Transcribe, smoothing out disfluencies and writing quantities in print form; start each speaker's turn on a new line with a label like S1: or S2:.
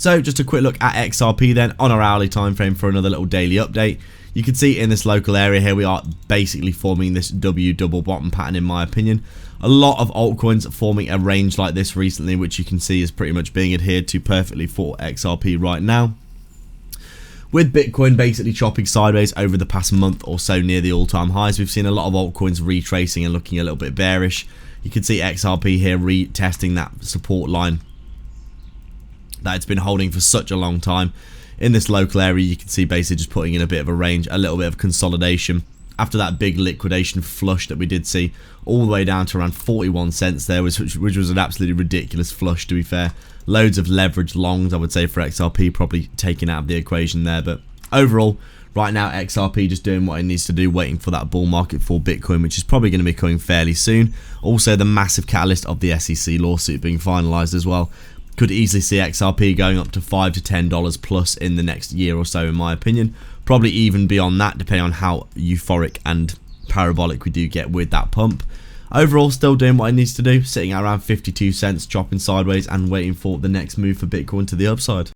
S1: So just a quick look at XRP then on our hourly time frame for another little daily update. You can see in this local area here we are basically forming this W double bottom pattern in my opinion. A lot of altcoins forming a range like this recently, which you can see is pretty much being adhered to perfectly for XRP right now. With Bitcoin basically chopping sideways over the past month or so near the all-time highs, we've seen a lot of altcoins retracing and looking a little bit bearish. You can see XRP here retesting that support line that it's been holding for such a long time. In this local area, you can see basically just putting in a bit of a range, a little bit of consolidation. After that big liquidation flush that we did see, all the way down to around 41 cents there, which was an absolutely ridiculous flush, to be fair. Loads of leverage longs, I would say, for XRP, probably taken out of the equation there. But overall, right now, XRP just doing what it needs to do, waiting for that bull market for Bitcoin, which is probably going to be coming fairly soon. Also, the massive catalyst of the SEC lawsuit being finalised as well. Could easily see XRP going up to $5 to $10 plus in the next year or so, in my opinion. Probably even beyond that, depending on how euphoric and parabolic we do get with that pump. Overall, still doing what it needs to do, sitting at around 52 cents, chopping sideways and waiting for the next move for Bitcoin to the upside.